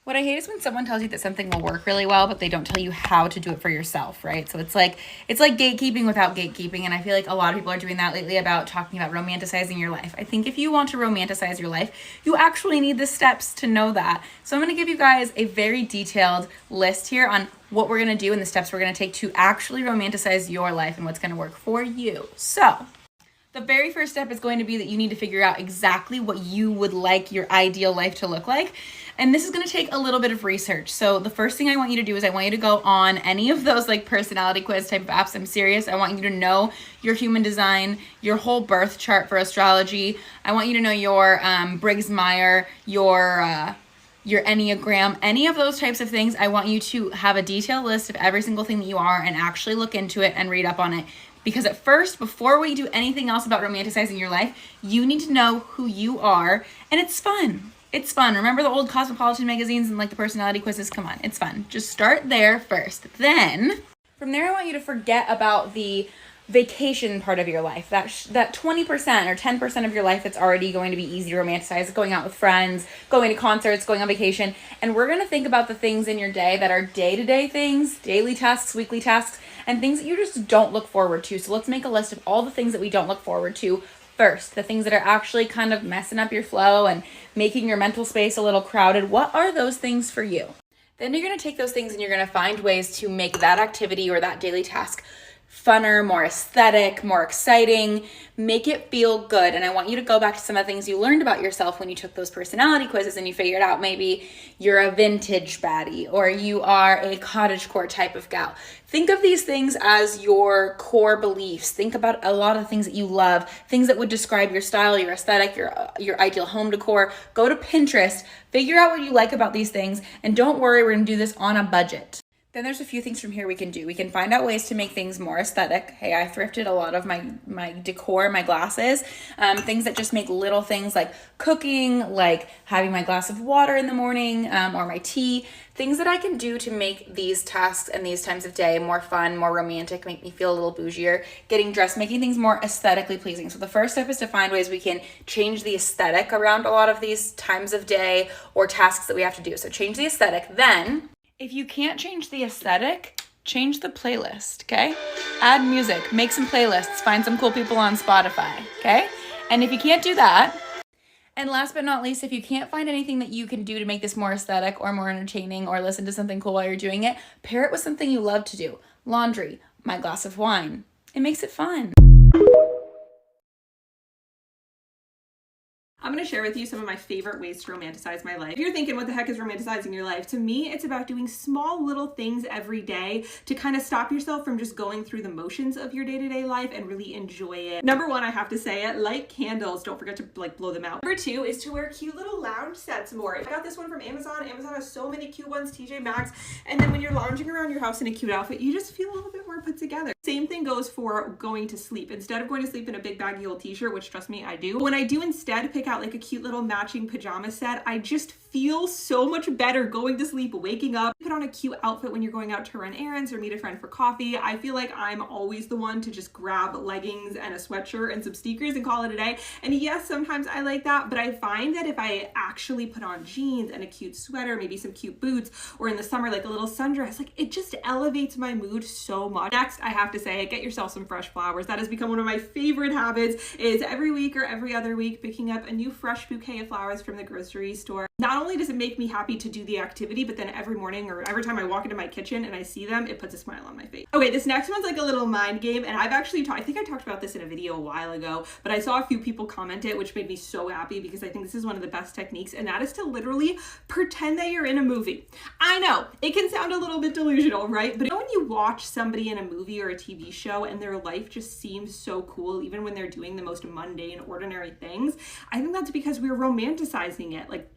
What I hate is when someone tells you that something will work really well, but they don't tell you how to do it for yourself, right? So it's like gatekeeping without gatekeeping. And I feel like a lot of people are doing that lately about talking about romanticizing your life. I think if you want to romanticize your life, you actually need the steps to know that. So I'm going to give you guys a very detailed list here on what we're going to do and the steps we're going to take to actually romanticize your life and what's going to work for you. So the very first step is going to be that you need to figure out exactly what you would like your ideal life to look like. And this is going to take a little bit of research. So the first thing I want you to do is I want you to go on any of those like personality quiz type of apps. I'm serious. I want you to know your human design, your whole birth chart for astrology. I want you to know your Briggs-Meyer, your Enneagram, any of those types of things. I want you to have a detailed list of every single thing that you are and actually look into it and read up on it. Because at first, before we do anything else about romanticizing your life, you need to know who you are, and it's fun. It's fun. Remember the old Cosmopolitan magazines and like the personality quizzes? Come on, it's fun. Just start there first. Then, from there, I want you to forget about the vacation part of your life, that 20% or 10% of your life that's already going to be easy to romanticize, going out with friends, going to concerts, going on vacation. And we're going to think about the things in your day that are day-to-day things, daily tasks, weekly tasks, and things that you just don't look forward to. So let's make a list of all the things that we don't look forward to first, the things that are actually kind of messing up your flow and making your mental space a little crowded. What are those things for you? Then you're going to take those things and you're going to find ways to make that activity or that daily task funner, more aesthetic, more exciting, make it feel good. And I want you to go back to some of the things you learned about yourself when you took those personality quizzes and you figured out maybe you're a vintage baddie or you are a cottagecore type of gal. Think of these things as your core beliefs. Think about a lot of things that you love, things that would describe your style, your aesthetic, your ideal home decor. Go to Pinterest, figure out what you like about these things, and don't worry, we're gonna do this on a budget. Then there's a few things from here we can do. We can find out ways to make things more aesthetic. Hey, I thrifted a lot of my decor, my glasses, things that just make little things like cooking, like having my glass of water in the morning or my tea, things that I can do to make these tasks and these times of day more fun, more romantic, make me feel a little bougier, getting dressed, making things more aesthetically pleasing. So the first step is to find ways we can change the aesthetic around a lot of these times of day or tasks that we have to do. So change the aesthetic. Then, if you can't change the aesthetic, change the playlist, okay? Add music, make some playlists, find some cool people on Spotify, okay? And if you can't do that, and last but not least, if you can't find anything that you can do to make this more aesthetic or more entertaining or listen to something cool while you're doing it, pair it with something you love to do. Laundry, my glass of wine. It makes it fun. I'm going to share with you some of my favorite ways to romanticize my life. If you're thinking, what the heck is romanticizing your life? To me, it's about doing small little things every day to kind of stop yourself from just going through the motions of your day-to-day life and really enjoy it. Number one, I have to say it, light candles. Don't forget to blow them out. Number two is to wear cute little lounge sets more. I got this one from Amazon. Amazon has so many cute ones, TJ Maxx. And then when you're lounging around your house in a cute outfit, you just feel a little bit more put together. Same thing goes for going to sleep. Instead of going to sleep in a big baggy old t-shirt, which trust me, I do. When I do instead pick out like a cute little matching pajama set, I just feel so much better going to sleep, waking up. Put on a cute outfit when you're going out to run errands or meet a friend for coffee. I feel like I'm always the one to just grab leggings and a sweatshirt and some sneakers and call it a day. And yes, sometimes I like that, but I find that if I actually put on jeans and a cute sweater, maybe some cute boots, or in the summer, like a little sundress, like it just elevates my mood so much. Next, I have to say, get yourself some fresh flowers. That has become one of my favorite habits, is every week or every other week picking up a new fresh bouquet of flowers from the grocery store. Not only does it make me happy to do the activity, but then every morning or every time I walk into my kitchen and I see them, it puts a smile on my face. Okay, this next one's like a little mind game, and I've actually I think I talked about this in a video a while ago, but I saw a few people comment it, which made me so happy because I think this is one of the best techniques, and that is to literally pretend that you're in a movie. I know, it can sound a little bit delusional, right? But you know when you watch somebody in a movie or a TV show and their life just seems so cool, even when they're doing the most mundane, ordinary things? I think that's because we're romanticizing it. Like,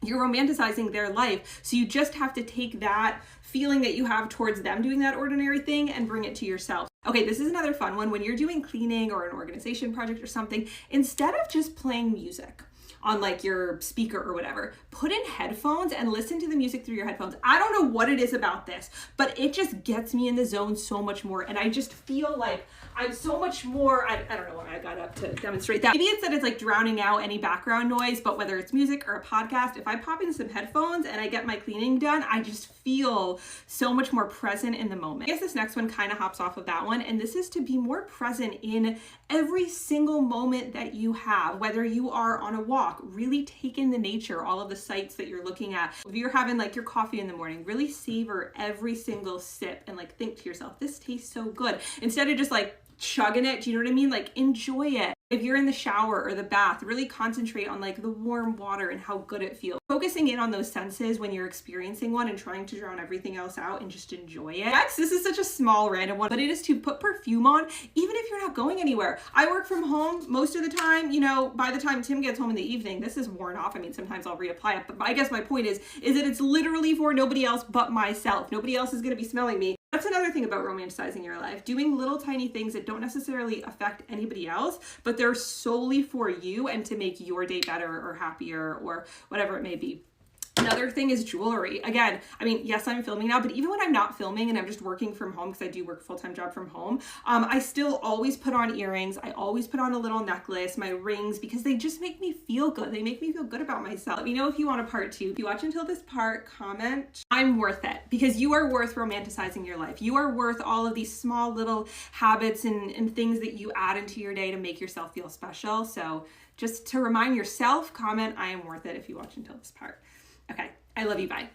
you're romanticizing their life. So you just have to take that feeling that you have towards them doing that ordinary thing and bring it to yourself. Okay, this is another fun one. When you're doing cleaning or an organization project or something, instead of just playing music on like your speaker or whatever. Put in headphones and listen to the music through your headphones. I don't know what it is about this, but it just gets me in the zone so much more. And I just feel like I'm so much more, I don't know why I got up to demonstrate that. Maybe it's that it's like drowning out any background noise, but whether it's music or a podcast, if I pop in some headphones and I get my cleaning done, I just feel so much more present in the moment. I guess this next one kind of hops off of that one, and this is to be more present in every single moment that you have, whether you are on a walk, really take in the nature, all of the sights that you're looking at. If you're having like your coffee in the morning, really savor every single sip and like think to yourself, this tastes so good. Instead of just like chugging it, do you know what I mean? Like enjoy it. If you're in the shower or the bath, really concentrate on like the warm water and how good it feels. Focusing in on those senses when you're experiencing one and trying to drown everything else out and just enjoy it. Next, this is such a small random one, but it is to put perfume on even if you're not going anywhere. I work from home most of the time. You know, by the time Tim gets home in the evening, this is worn off. I mean, sometimes I'll reapply it, but I guess my point is that it's literally for nobody else but myself. Nobody else is going to be smelling me. That's another thing about romanticizing your life. Doing little tiny things that don't necessarily affect anybody else, but they're solely for you and to make your day better or happier or whatever it may be. Another thing is jewelry. Again, I mean, yes, I'm filming now, but even when I'm not filming and I'm just working from home, because I do work a full-time job from home, I still always put on earrings. I always put on a little necklace, my rings, because they just make me feel good. They make me feel good about myself. Let me know if you want a part 2. If you watch until this part, comment, I'm worth it, because you are worth romanticizing your life. You are worth all of these small little habits and things that you add into your day to make yourself feel special. So just to remind yourself, comment, I am worth it if you watch until this part. Okay, I love you, bye.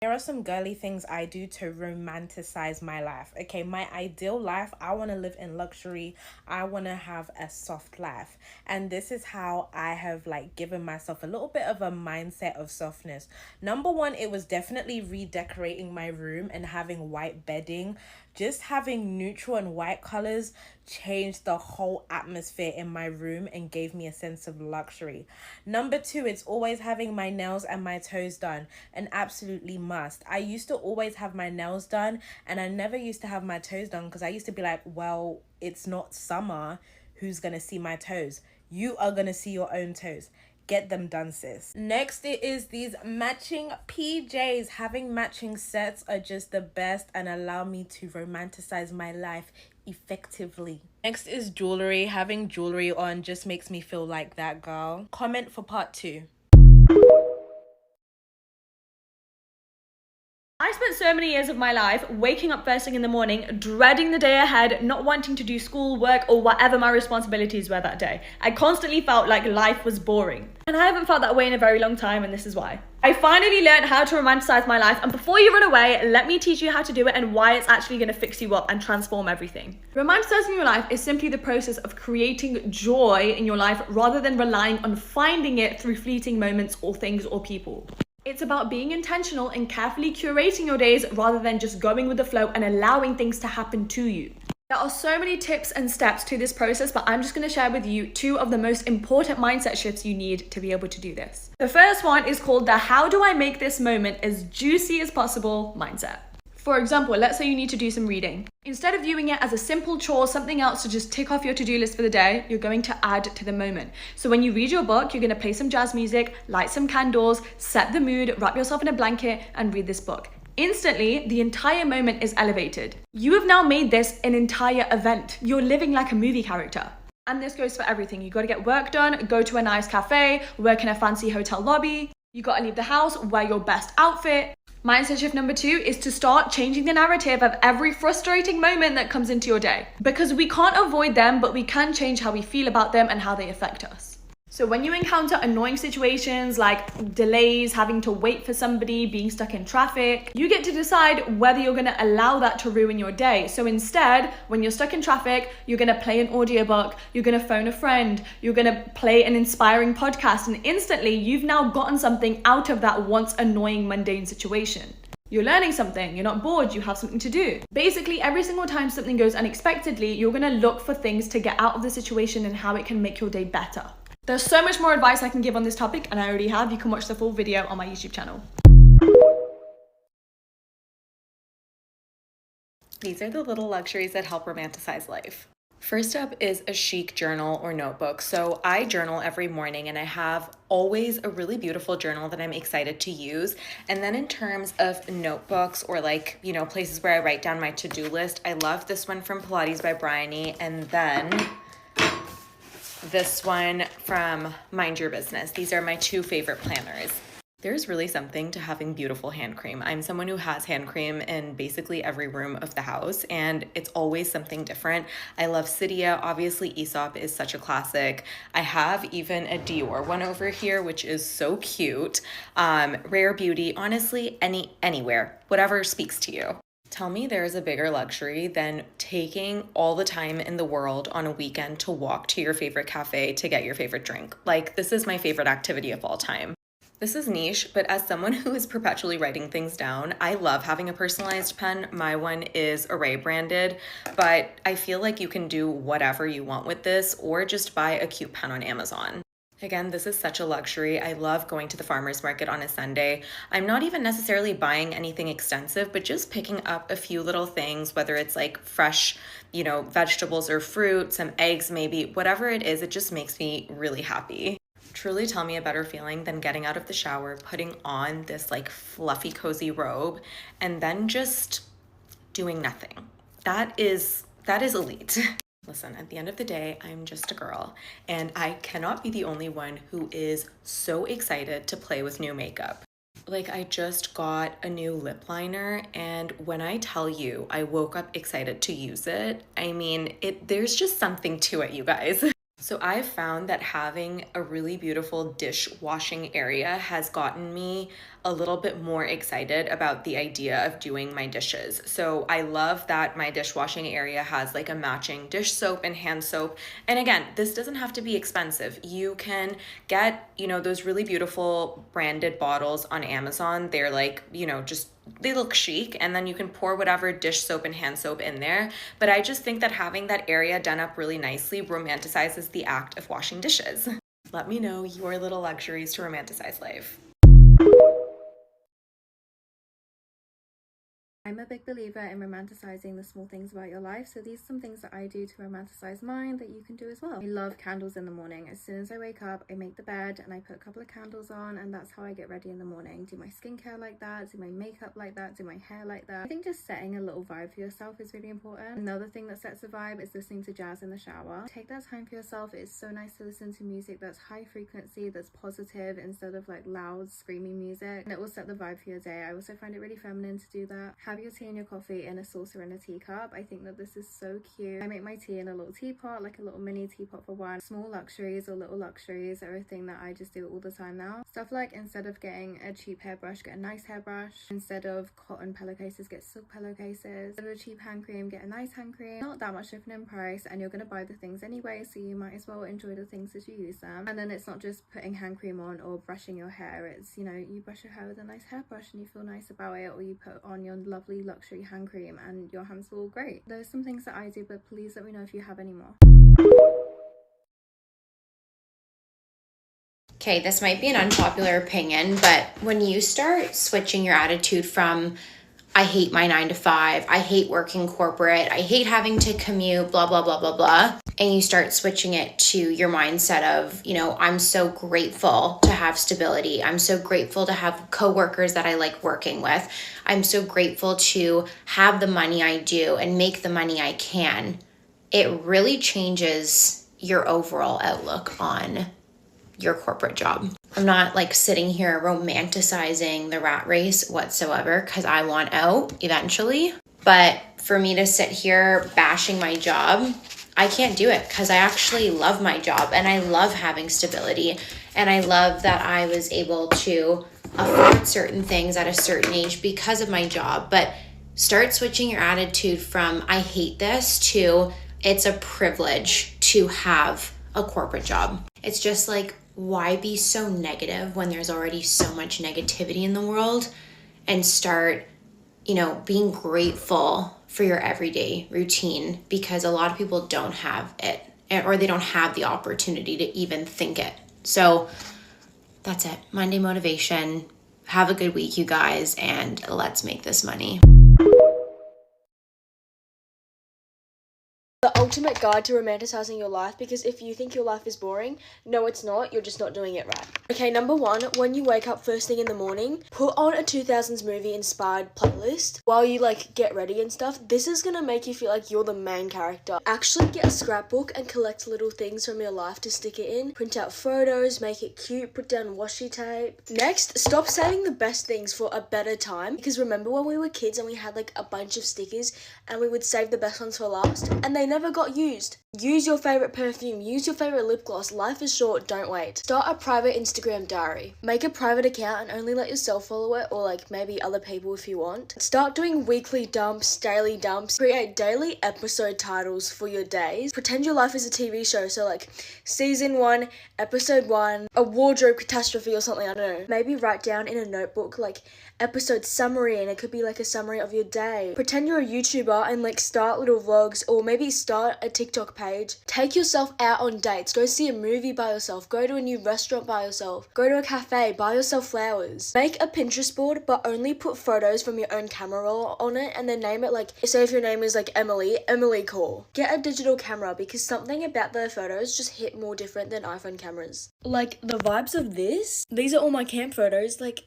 Here are some girly things I do to romanticize my life. Okay, my ideal life, I want to live in luxury. I want to have a soft life. And this is how I have like given myself a little bit of a mindset of softness. Number one, it was definitely redecorating my room and having white bedding. Just having neutral and white colors changed the whole atmosphere in my room and gave me a sense of luxury. Number two, it's always having my nails and my toes done. An absolutely must. I used to always have my nails done and I never used to have my toes done because I used to be like, well, it's not summer. Who's going to see my toes? You are going to see your own toes. Get them done, sis. Next, it is these matching PJs. Having matching sets are just the best and allow me to romanticize my life effectively. Next is jewelry. Having jewelry on just makes me feel like that girl. Comment for part 2. I spent so many years of my life waking up first thing in the morning, dreading the day ahead, not wanting to do school, work, or whatever my responsibilities were that day. I constantly felt like life was boring. And I haven't felt that way in a very long time, and this is why. I finally learned how to romanticize my life, and before you run away, let me teach you how to do it and why it's actually going to fix you up and transform everything. Romanticizing your life is simply the process of creating joy in your life rather than relying on finding it through fleeting moments or things or people. It's about being intentional and carefully curating your days rather than just going with the flow and allowing things to happen to you. There are so many tips and steps to this process, but I'm just going to share with you 2 of the most important mindset shifts you need to be able to do this. The first one is called the how do I make this moment as juicy as possible mindset. For example, let's say you need to do some reading. Instead of viewing it as a simple chore, something else to just tick off your to-do list for the day, you're going to add to the moment. So when you read your book, you're going to play some jazz music, light some candles, set the mood, wrap yourself in a blanket, and read this book. Instantly, the entire moment is elevated. You have now made this an entire event. You're living like a movie character. And this goes for everything. You got to get work done, go to a nice cafe, work in a fancy hotel lobby. You got to leave the house, wear your best outfit. Mindset shift number 2 is to start changing the narrative of every frustrating moment that comes into your day. Because we can't avoid them, but we can change how we feel about them and how they affect us. So when you encounter annoying situations like delays, having to wait for somebody, being stuck in traffic, you get to decide whether you're going to allow that to ruin your day. So instead, when you're stuck in traffic, you're going to play an audiobook, you're going to phone a friend, you're going to play an inspiring podcast, and instantly you've now gotten something out of that once annoying mundane situation. You're learning something, you're not bored, you have something to do. Basically, every single time something goes unexpectedly, you're going to look for things to get out of the situation and how it can make your day better. There's so much more advice I can give on this topic, and I already have. You can watch the full video on my YouTube channel. These are the little luxuries that help romanticize life. First up is a chic journal or notebook. So I journal every morning and I have always a really beautiful journal that I'm excited to use. And then in terms of notebooks or like, places where I write down my to-do list, I love this one from Pilates by Bryony, and then this one from Mind Your Business. These are my two favorite planners. There's really something to having beautiful hand cream. I'm someone who has hand cream in basically every room of the house, and it's always something different. I love Cydia. Obviously, Aesop is such a classic. I have even a Dior one over here, which is so cute. Rare Beauty, honestly, anywhere, whatever speaks to you. Tell me there's a bigger luxury than taking all the time in the world on a weekend to walk to your favorite cafe to get your favorite drink. Like, this is my favorite activity of all time. This is niche, but as someone who is perpetually writing things down, I love having a personalized pen. My one is Array branded, but I feel like you can do whatever you want with this or just buy a cute pen on Amazon. Again, this is such a luxury. I love going to the farmer's market on a Sunday. I'm not even necessarily buying anything extensive, but just picking up a few little things, whether it's like fresh, vegetables or fruit, some eggs maybe, whatever it is, it just makes me really happy. Truly tell me a better feeling than getting out of the shower, putting on this like fluffy, cozy robe, and then just doing nothing. That is elite. Listen, at the end of the day, I'm just a girl, and I cannot be the only one who is so excited to play with new makeup. Like, I just got a new lip liner, and when I tell you I woke up excited to use it, I mean, there's just something to it, you guys. So I've found that having a really beautiful dishwashing area has gotten me a little bit more excited about the idea of doing my dishes. So I love that my dishwashing area has like a matching dish soap and hand soap. And again, this doesn't have to be expensive. You can get, those really beautiful branded bottles on Amazon. They're like, they look chic, and then you can pour whatever dish soap and hand soap in there. But I just think that having that area done up really nicely romanticizes the act of washing dishes. Let me know your little luxuries to romanticize life. I'm a big believer in romanticizing the small things about your life, so these are some things that I do to romanticize mine that you can do as well. I love candles in the morning. As soon as I wake up, I make the bed and I put a couple of candles on, and that's how I get ready in the morning. Do my skincare like that, do my makeup like that, do my hair like that. I think just setting a little vibe for yourself is really important. Another thing that sets a vibe is listening to jazz in the shower. Take that time for yourself. It's so nice to listen to music that's high frequency, that's positive, instead of like loud screaming music, and it will set the vibe for your day. I also find it really feminine to do that. Have your tea and your coffee in a saucer and a teacup. I think that this is so cute. I make my tea in a little teapot, like a little mini teapot for one. Small luxuries or little luxuries are a thing that I just do all the time now. Stuff like, instead of getting a cheap hairbrush, get a nice hairbrush. Instead of cotton pillowcases, get silk pillowcases. Instead of a cheap hand cream, get a nice hand cream. Not that much different in price, and you're going to buy the things anyway, so you might as well enjoy the things as you use them. And then it's not just putting hand cream on or brushing your hair. It's, you brush your hair with a nice hairbrush and you feel nice about it, or you put on your lovely luxury hand cream and your hands feel great. There's some things that I do, but please let me know if you have any more. Okay, this might be an unpopular opinion, but when you start switching your attitude from I hate my 9 to 5, I hate working corporate, I hate having to commute, blah, blah, blah, blah, blah, and you start switching it to your mindset of, I'm so grateful to have stability. I'm so grateful to have coworkers that I like working with. I'm so grateful to have the money I do and make the money I can. It really changes your overall outlook on your corporate job. I'm not like sitting here romanticizing the rat race whatsoever, because I want out eventually. But for me to sit here bashing my job, I can't do it, because I actually love my job and I love having stability. And I love that I was able to afford certain things at a certain age because of my job. But start switching your attitude from I hate this to it's a privilege to have a corporate job. It's just like, why be so negative when there's already so much negativity in the world? And start, being grateful for your everyday routine, because a lot of people don't have it, or they don't have the opportunity to even think it. So that's it. Monday motivation. Have a good week, you guys, and let's make this money. The ultimate guide to romanticizing your life, because if you think your life is boring, no it's not, you're just not doing it right. Okay, number one, when you wake up first thing in the morning, put on a 2000s movie inspired playlist while you like get ready and stuff. This is gonna make you feel like you're the main character. Actually get a scrapbook and collect little things from your life to stick it in. Print out photos, make it cute, put down washi tape. Next, stop saving the best things for a better time, because remember when we were kids and we had like a bunch of stickers and we would save the best ones for last and they never got used. Use your favorite perfume, use your favorite lip gloss. Life is short, don't wait. Start a private Instagram diary. Make a private account and only let yourself follow it, or like maybe other people if you want. Start doing weekly dumps, daily dumps. Create daily episode titles for your days. Pretend your life is a TV show, so like season 1, episode 1, a wardrobe catastrophe or something, I don't know. Maybe write down in a notebook like episode summary, and it could be like a summary of your day. Pretend you're a YouTuber and like start little vlogs, or maybe start a TikTok page. Take yourself out on dates. Go see a movie by yourself. Go to a new restaurant by yourself. Go to a cafe. Buy yourself flowers. Make a Pinterest board, but only put photos from your own camera roll on it, and then name it like, say if your name is like Emily Core. Get a digital camera, because something about the photos just hit more different than iPhone cameras. Like the vibes of this, these are all my camp photos, like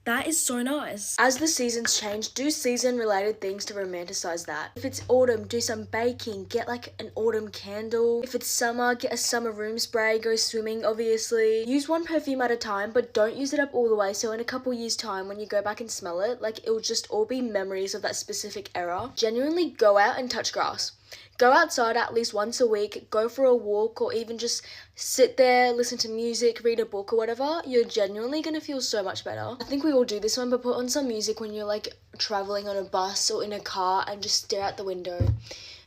that is so nice. As the seasons change, do season related things to romanticize that. If it's autumn, do some baking, get like an autumn candle. If it's summer, get a summer room spray, go swimming obviously. Use one perfume at a time, but don't use it up all the way, so in a couple years time when you go back and smell it, like it'll just all be memories of that specific era. Genuinely go out and touch grass. Go outside at least once a week, go for a walk, or even just sit there, listen to music, read a book or whatever. You're genuinely gonna feel so much better. I think we all do this one, but put on some music when you're like traveling on a bus or in a car and just stare out the window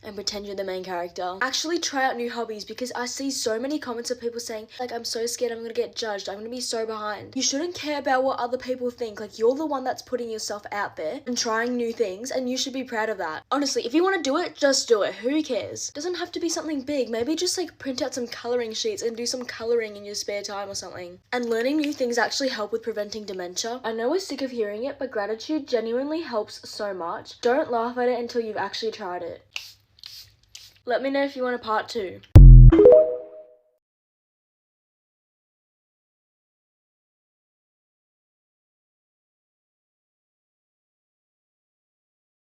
and pretend you're the main character. Actually try out new hobbies, because I see so many comments of people saying like, I'm so scared I'm gonna get judged, I'm gonna be so behind. You shouldn't care about what other people think. Like, you're the one that's putting yourself out there and trying new things, and you should be proud of that. Honestly, if you want to do it, just do it. Who cares? Doesn't have to be something big. Maybe just like print out some coloring sheets and do some coloring in your spare time or something. And learning new things actually help with preventing dementia. I know we're sick of hearing it, but gratitude genuinely helps so much. Don't laugh at it until you've actually tried it. Let me know if you want a part 2.